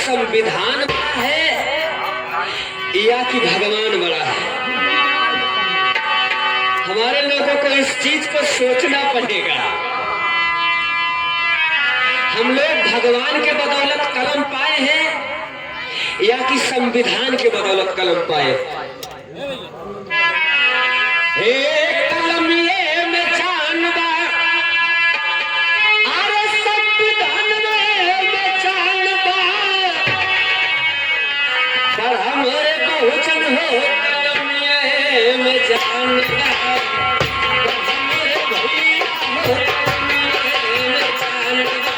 संविधान बड़ा है या कि भगवान बड़ा है? हमारे लोगों को इस चीज को सोचना पड़ेगा। हम लोग भगवान के बदौलत कलम पाए हैं या कि संविधान के बदौलत कलम पाए? कलम ये में जान बा, अरे संविधान में जान बा, पर हमारे बहुजन हो कलम ये में जान बा, पर हमारे भैया हो कलम ये में जान बा।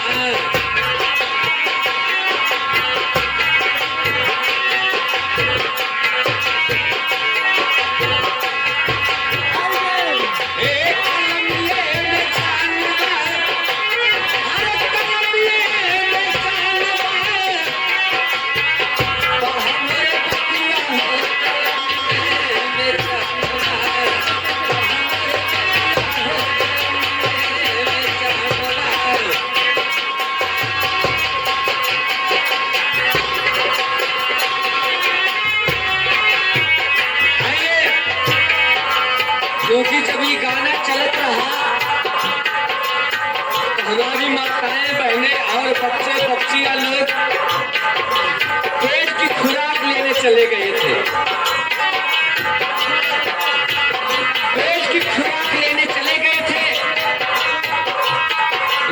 क्योंकि जब ये गाना चलत रहा तो हमारी माताएं बहनें और बच्चे बच्चियां लोग पेट की खुराक लेने चले गए थे। पेट की खुराक लेने चले गए थे,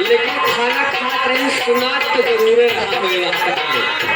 लेकिन खाना खा रहे सुना तो जरूर रहा होगा।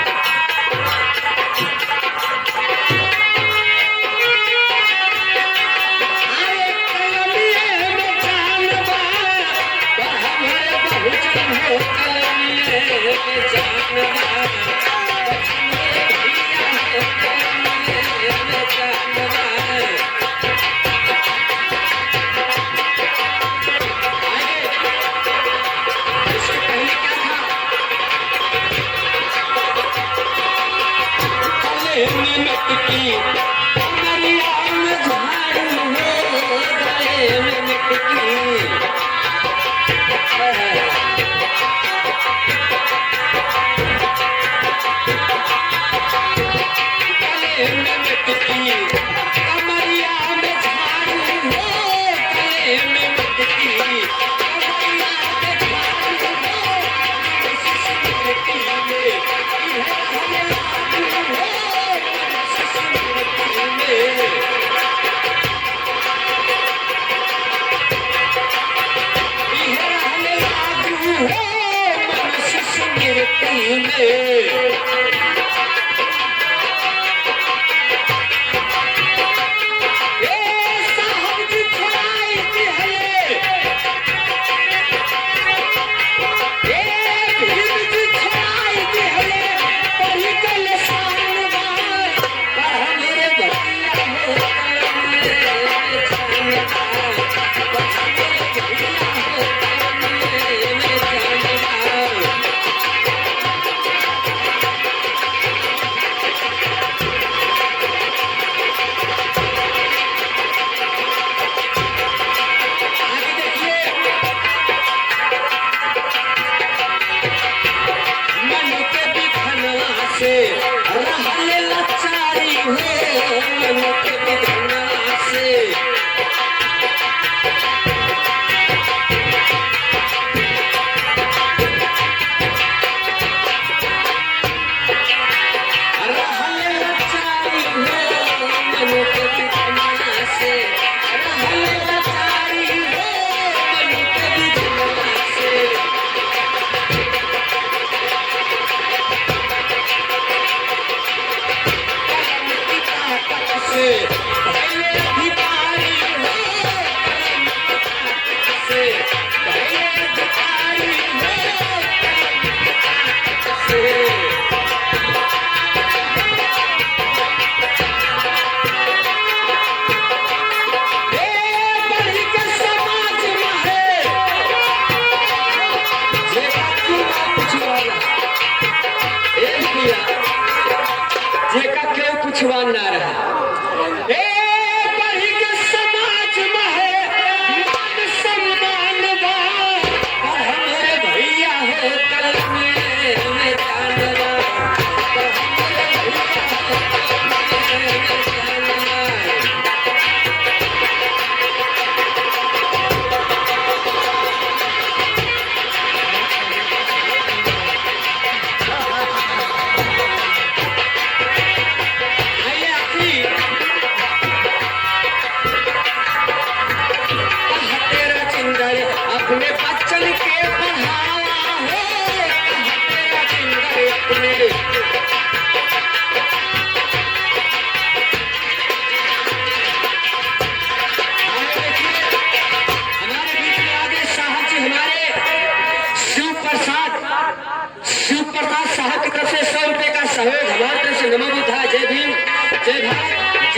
ना रहा समाज में है मान सम्मान बा, और हमारे भैया हो कल में जान बा।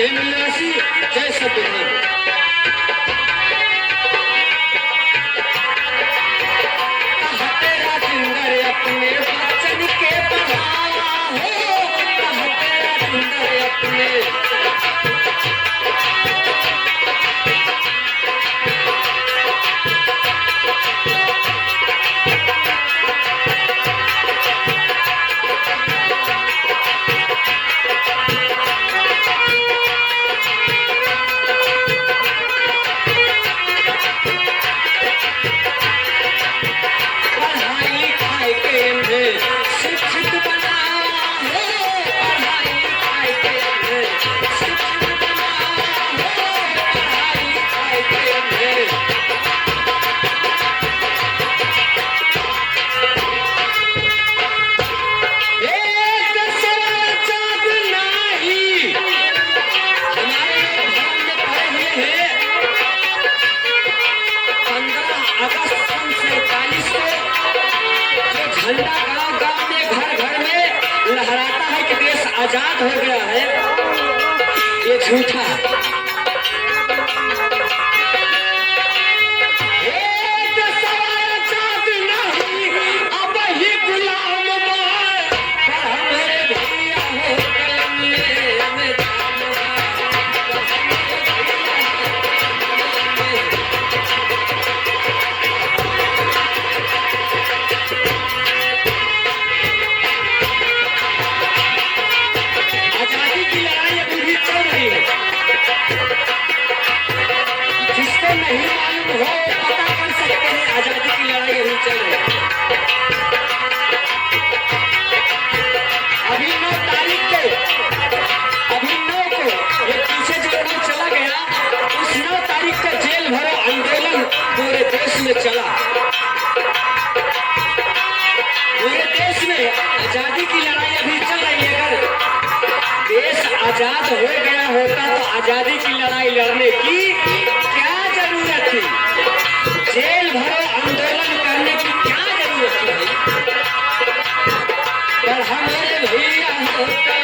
जय निवासी जय संविधान। अपने वचन के बढ़ावा हो, तेरा सुंदर अपने शिक्षित बनावा हो, पढ़ाई लिखाई के अंदर शिक्षित बनावा हो, पढ़ाई लिखाई के अंदर। एक सवा चाँद नाही, हमारे धर्म में पढ़े हुए हैं 15 अगस्त सन 47 को जो झंडा गांव गांव में घर घर में लहराता है कि देश आजाद हो गया है, ये झूठा है। एक सवा चाँद नहीं, अब ही गुलाम मैं, पर हमारे भैया हो कलमिए में जान आजादी की लड़ाई अभी भी चल रही है। जिसको नहीं मालूम हो पता कर सकते हैं, आजादी की लड़ाई अभी चल रही है। अभी 9 तारीख को, अभी 9 को ये पीछे जो 9 चला गया, उस 9 तारीख को जेल भरो आंदोलन पूरे देश में चला। पूरे देश में आजादी की लड़ाई अभी चल रही है। अगर देश आजाद हो गया होता तो आजादी की लड़ाई लड़ने की क्या जरूरत थी? जेल भरो आंदोलन करने की क्या जरूरत थी? पर हमारे भैया होता